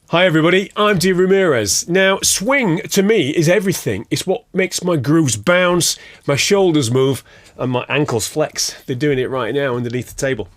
Hi everybody, I'm D. Ramirez. Now, swing to me is everything. It's what makes my grooves bounce, my shoulders move, and my ankles flex. They're doing it right now underneath the table.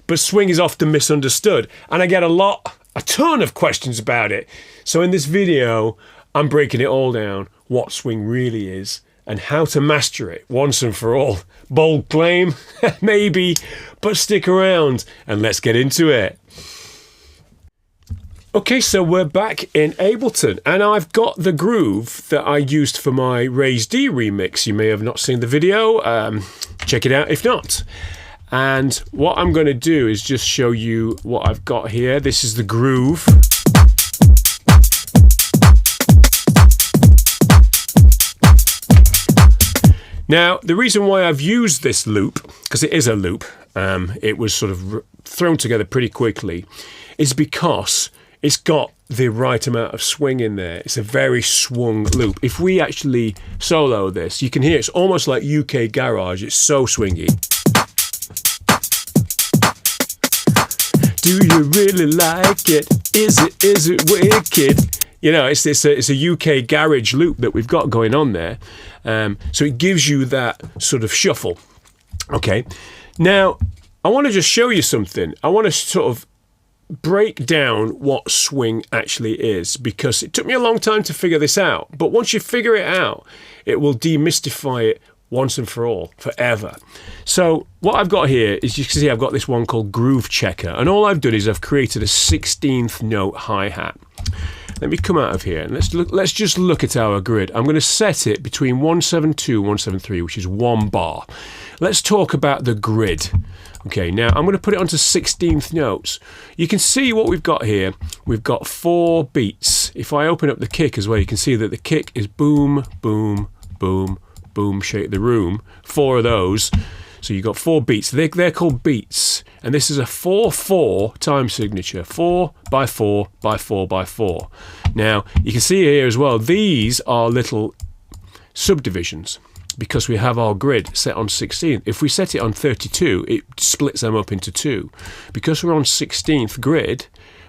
But swing is often misunderstood, and I get a ton of questions about it. So in this video, I'm breaking it all down, what swing really is, and how to master it once and for all. Bold claim? Maybe, but stick around and let's get into it. Okay, so we're back in Ableton, and I've got the groove that I used for my Raise D remix. You may have not seen the video. Check it out if not. And what I'm going to do is just show you what I've got here. This is the groove. Now, the reason why I've used this loop, because it is a loop, it was sort of thrown together pretty quickly, is because it's got the right amount of swing in there. It's a very swung loop. If we actually solo this, you can hear it's almost like UK garage. It's so swingy. Do you really like it? Is it wicked? You know, it's a UK garage loop that we've got going on there. So it gives you that sort of shuffle. Okay. Now, I want to just show you something. I want to sort of break down what swing actually is, because it took me a long time to figure this out. But once you figure it out, it will demystify it once and for all, forever. So what I've got here is, you can see I've got this one called Groove Checker, and all I've done is I've created a 16th note hi-hat. Let me come out of here and let's just look at our grid. I'm going to set it between 172 and 173, which is 1 bar. Let's talk about the grid. Okay, now I'm going to put it onto 16th notes. You can see what we've got here. We've got 4 beats. If I open up the kick as well, you can see that the kick is boom, boom, boom, boom, shake the room. 4 of those. So you've got 4 beats. They're called beats. And this is a 4/4 time signature. 4 by 4 by 4 by 4. Now, you can see here as well, these are little subdivisions, because we have our grid set on 16. If we set it on 32, it splits them up into 2. Because we're on 16th grid,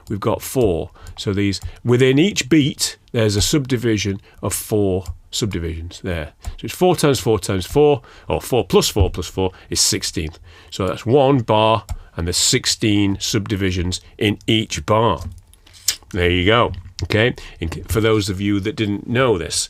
we've got 4. So these, within each beat, there's a subdivision of 4 subdivisions there. So it's 4 times 4 times 4, or 4 plus 4 plus 4 is 16th. So that's 1 bar, and there's 16 subdivisions in each bar. There you go. Okay, for those of you that didn't know this.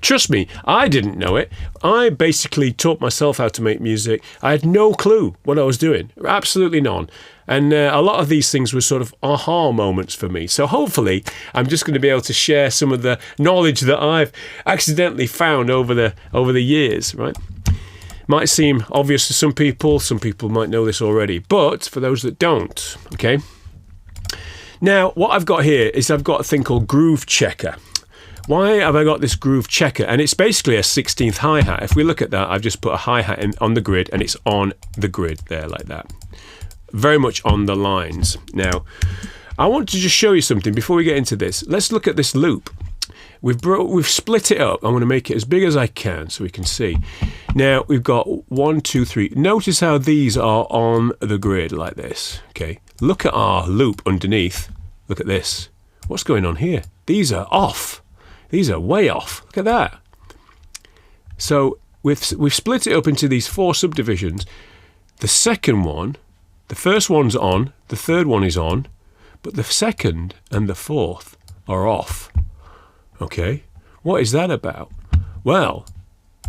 Trust me, I didn't know it. I basically taught myself how to make music. I had no clue what I was doing, absolutely none. And a lot of these things were sort of aha moments for me. So hopefully I'm just going to be able to share some of the knowledge that I've accidentally found over the years, right? Might seem obvious to some people might know this already, but for those that don't, okay? Now, what I've got here is I've got a thing called Groove Checker. Why have I got this Groove Checker? And it's basically a 16th hi-hat. If we look at that, I've just put a hi-hat on the grid, and it's on the grid there like that. Very much on the lines. Now, I want to just show you something before we get into this. Let's look at this loop. We've split it up. I'm going to make it as big as I can so we can see. Now, we've got 1, 2, 3. Notice how these are on the grid like this. Okay. Look at our loop underneath. Look at this. What's going on here? These are off. These are way off. Look at that. So we've split it up into these 4 subdivisions. The second one, the first one's on, the third one is on, but the second and the fourth are off. Okay, what is that about? Well,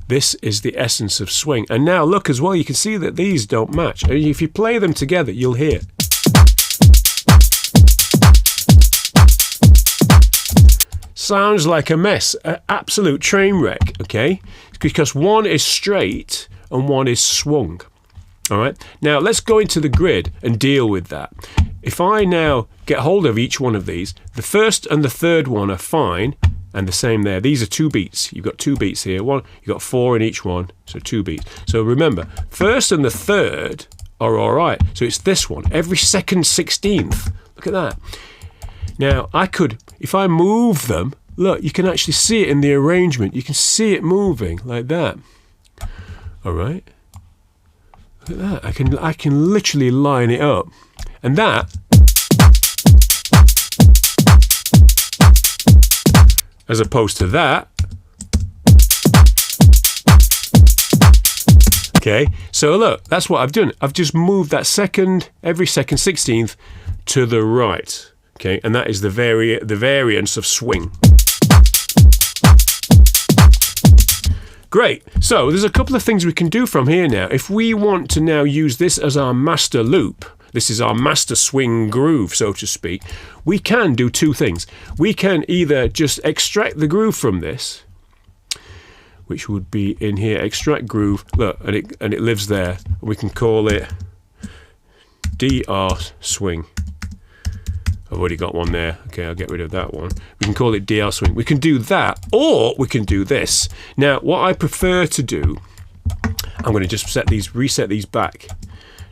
this is the essence of swing. And now look as well, you can see that these don't match. And if you play them together, you'll hear. Sounds like a mess, an absolute train wreck, okay? Because one is straight and one is swung. All right, now let's go into the grid and deal with that. If I now get hold of each one of these, the first and the third one are fine, and the same there. These are 2 beats. You've got 2 beats here. You've got 4 in each one, so 2 beats. So remember, first and the third are all right. So it's this one, every second 16th. Look at that. Now, I could, if I move them, look, you can actually see it in the arrangement. You can see it moving like that. All right. Look at that. I can literally line it up. And that as opposed to that. Okay, so look, that's what I've done. I've just moved that every second 16th to the right. Okay, and that is the variance of swing. Great. So there's a couple of things we can do from here now. If we want to now use this as our master loop, this is our master swing groove, so to speak, we can do two things. We can either just extract the groove from this, which would be in here, extract groove, look, and it lives there. We can call it DR swing. I've already got one there. Okay, I'll get rid of that one. We can call it DR swing. We can do that, or we can do this. Now, what I prefer to do, I'm going to just reset these back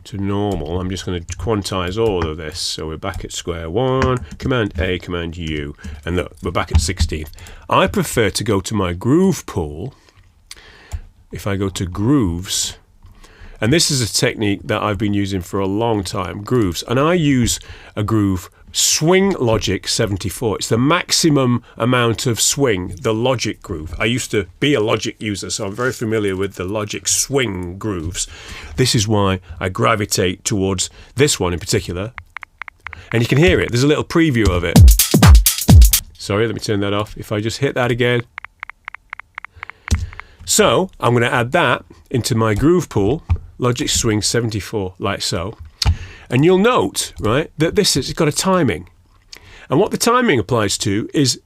to normal. I'm just going to quantize all of this. So we're back at square one, Command A, Command U, and look, we're back at 16th. I prefer to go to my groove pool. If I go to grooves, and this is a technique that I've been using for a long time, grooves, and I use a groove swing logic 74. It's the maximum amount of swing, the logic groove. I used to be a logic user, so I'm very familiar with the logic swing grooves. This is why I gravitate towards this one in particular, and you can hear it. There's a little preview of it. Sorry, let me turn that off. If I just hit that again. So I'm going to add that into my groove pool, Logic Swing 74, like so. And you'll note, right, that it's got a timing. And what the timing applies to is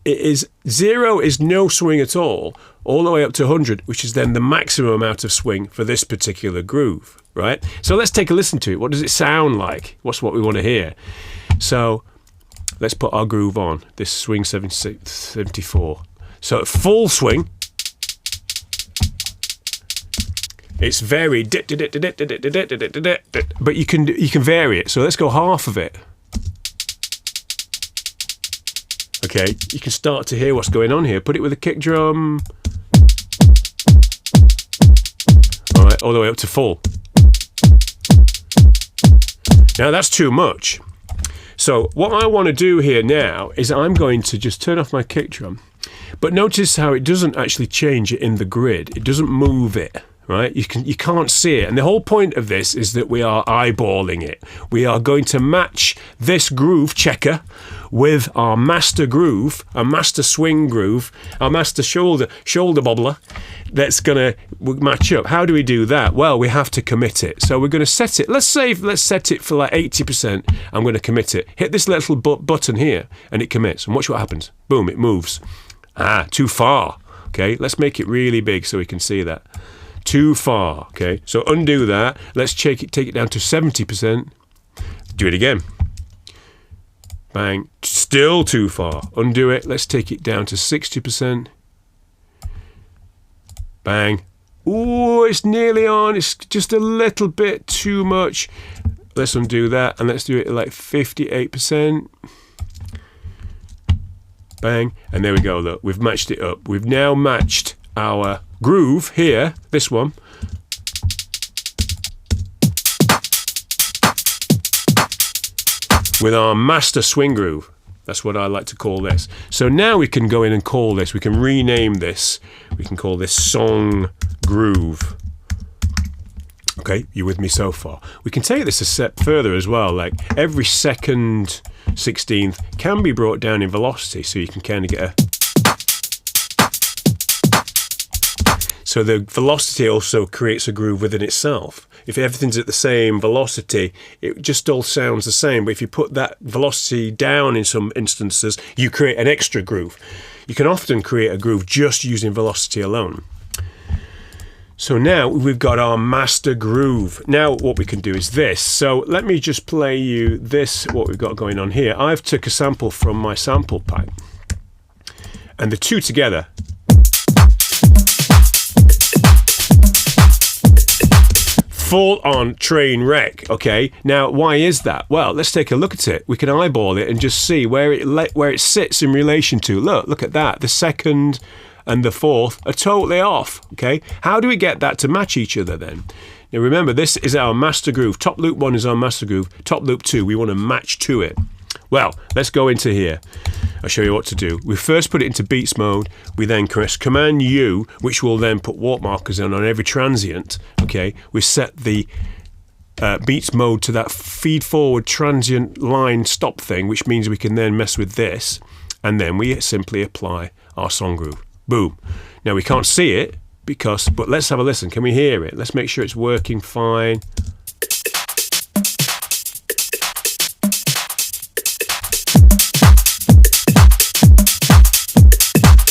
0 is no swing at all the way up to 100, which is then the maximum amount of swing for this particular groove, right? So let's take a listen to it. What does it sound like? What's what we want to hear? So let's put our groove on, this swing 74. So at full swing, it's very, but you can vary it. So let's go half of it. Okay, you can start to hear what's going on here. Put it with a kick drum. All right, all the way up to full. Now that's too much. So what I want to do here now is I'm going to just turn off my kick drum. But notice how it doesn't actually change it in the grid. It doesn't move it. Right? You can't see it. And the whole point of this is that we are eyeballing it. We are going to match this groove checker with our master groove, our master swing groove, our master shoulder bobbler that's going to match up. How do we do that? Well, we have to commit it. So we're going to set it. Let's set it for like 80%. I'm going to commit it. Hit this little button here and it commits. And watch what happens. Boom, it moves. Too far. Okay, let's make it really big so we can see that. Too far. Okay, so undo that. Let's take it down to 70%. Do it again. Bang. Still too far. Undo it. Let's take it down to 60%. Bang. Ooh, it's nearly on. It's just a little bit too much. Let's undo that and let's do it at like 58%. Bang. And there we go. Look, we've matched it up. We've now matched our groove here, this one, with our master swing groove. That's what I like to call this. So now we can go in and call this, we can rename this, we can call this song groove. Okay, you with me so far? We can take this a step further as well, like every second 16th can be brought down in velocity, so you can kind of get a... So the velocity also creates a groove within itself. If everything's at the same velocity, it just all sounds the same. But if you put that velocity down in some instances, you create an extra groove. You can often create a groove just using velocity alone. So now we've got our master groove. Now what we can do is this. So let me just play you this, what we've got going on here. I've took a sample from my sample pack. And the two together, full on train wreck. Okay, now why is that? Well, let's take a look at it. We can eyeball it and just see where it sits in relation to. Look at that. The second and the fourth are totally off. Okay, how do we get that to match each other then? Now remember, this is our master groove. Top loop 1 is our master groove. Top loop 2, we want to match to it. Well, let's go into here. I'll show you what to do. We first put it into beats mode. We then press Command U, which will then put warp markers on every transient. Okay, we set the beats mode to that feed forward transient line stop thing, which means we can then mess with this, and then we simply apply our song groove. Boom. Now we can't see it but let's have a listen. Can we hear it? Let's make sure it's working fine.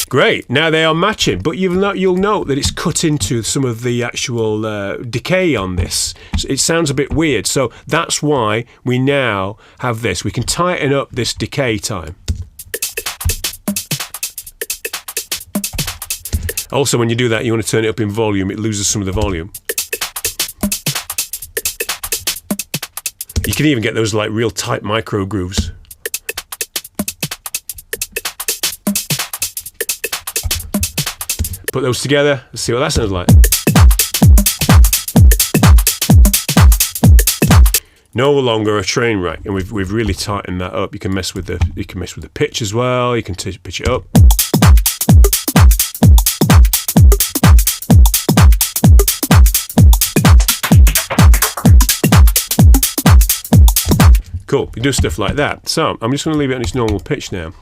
Great, now they are matching, but you'll note that it's cut into some of the actual decay on this. It sounds a bit weird, so that's why we now have this. We can tighten up this decay time. Also, when you do that, you want to turn it up in volume. It loses some of the volume. You can even get those like real tight micro grooves. Put those together, let's see what that sounds like. No longer a train wreck, and we've really tightened that up. You can mess with the pitch as well. You can pitch it up. Cool, you do stuff like that. So I'm just going to leave it on its normal pitch now.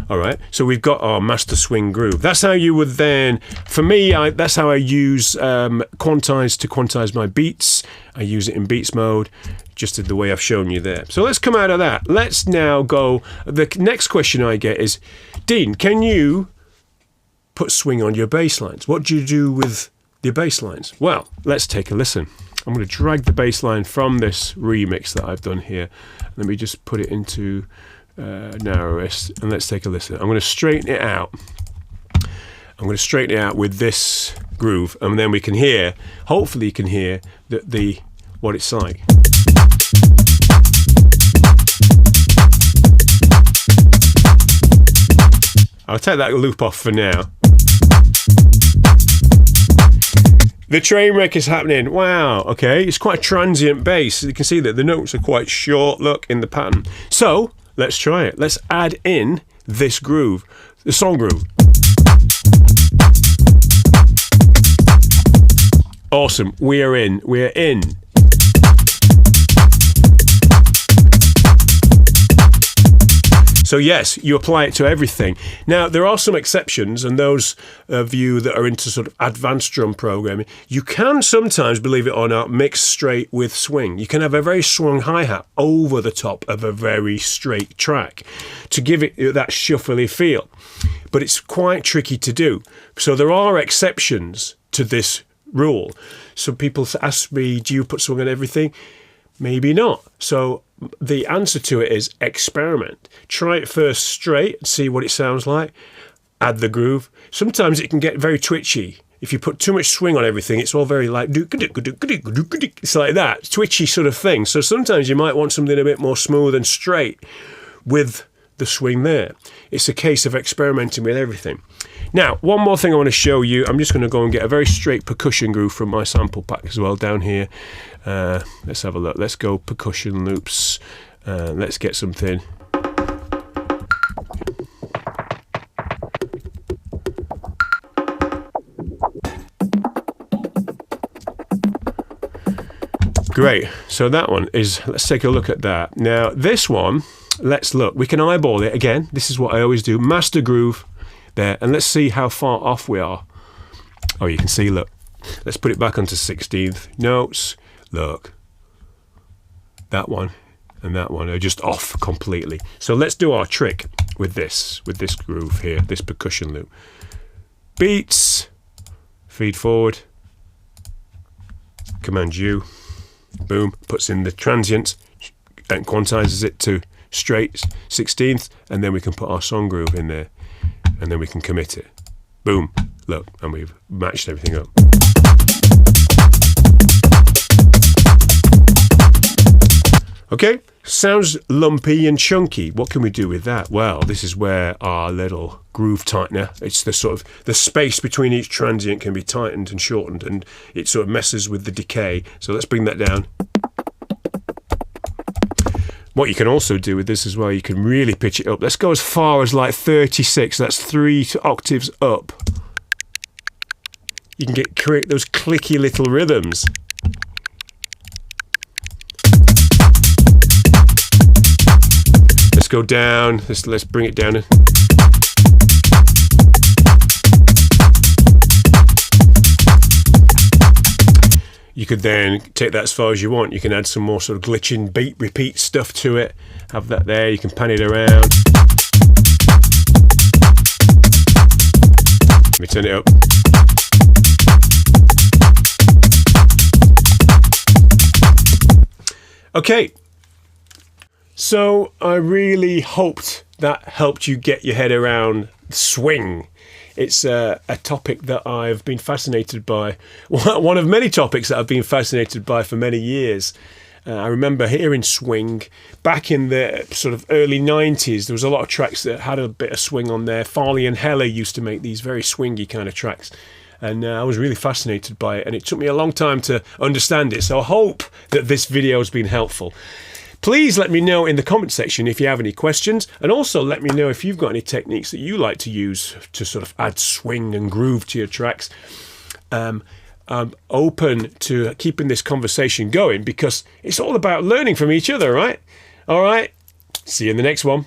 All right, so we've got our master swing groove. That's how you would then, for me, that's how I use quantize to quantize my beats. I use it in beats mode, just the way I've shown you there. So let's come out of that. Let's now go, the next question I get is, Dean, can you put swing on your bass lines? What do you do with your bass lines? Well, let's take a listen. I'm going to drag the bass line from this remix that I've done here. Let me just put it into narrowest, and let's take a listen. I'm going to straighten it out. I'm going to straighten it out with this groove, and then we can hear, hopefully you can hear what it's like. I'll take that loop off for now. The train wreck is happening. Wow, okay, it's quite a transient bass. You can see that the notes are quite short, look, in the pattern. So let's try it. Let's add in this groove, the song groove. Awesome, we're in. So yes, you apply it to everything. Now, there are some exceptions, and those of you that are into sort of advanced drum programming, you can sometimes, believe it or not, mix straight with swing. You can have a very strong hi-hat over the top of a very straight track to give it that shuffly feel. But it's quite tricky to do. So there are exceptions to this rule. So people ask me, do you put swing on everything? Maybe not. So the answer to it is experiment. Try it first straight and see what it sounds like. Add the groove. Sometimes it can get very twitchy. If you put too much swing on everything, it's all very like, it's like that, twitchy sort of thing. So sometimes you might want something a bit more smooth and straight with the swing there. It's a case of experimenting with everything. Now, one more thing I want to show you. I'm just going to go and get a very straight percussion groove from my sample pack as well down here. Let's have a look. Let's go percussion loops. Let's get something. Great. So that one is, let's take a look at that. Now, this one, let's look. We can eyeball it again. This is what I always do. Master groove there. And let's see how far off we are. Oh, you can see, look. Let's put it back onto 16th notes. Look. That one and that one are just off completely. So let's do our trick with this groove here, this percussion loop. Beats, feed forward, Command U, boom, puts in the transient and quantizes it to straight 16th, and then we can put our song groove in there, and then we can commit it. Boom, look, and we've matched everything up. Okay, sounds lumpy and chunky. What can we do with that? Well, this is where our little groove tightener, it's the sort of, the space between each transient can be tightened and shortened, and it sort of messes with the decay. So let's bring that down. What you can also do with this as well, you can really pitch it up. Let's go as far as like 36. That's 3 octaves up. You can create those clicky little rhythms. Let's go down. Let's bring it down. You could then take that as far as you want. You can add some more sort of glitching beat repeat stuff to it. Have that there. You can pan it around. Let me turn it up. Okay. So I really hoped that helped you get your head around swing. It's a topic that I've been fascinated by. One of many topics that I've been fascinated by for many years. I remember hearing swing back in the sort of early 90s. There was a lot of tracks that had a bit of swing on there. Farley and Heller used to make these very swingy kind of tracks. And I was really fascinated by it. And it took me a long time to understand it. So I hope that this video has been helpful. Please let me know in the comment section if you have any questions, and also let me know if you've got any techniques that you like to use to sort of add swing and groove to your tracks. I'm open to keeping this conversation going because it's all about learning from each other, right? All right, see you in the next one.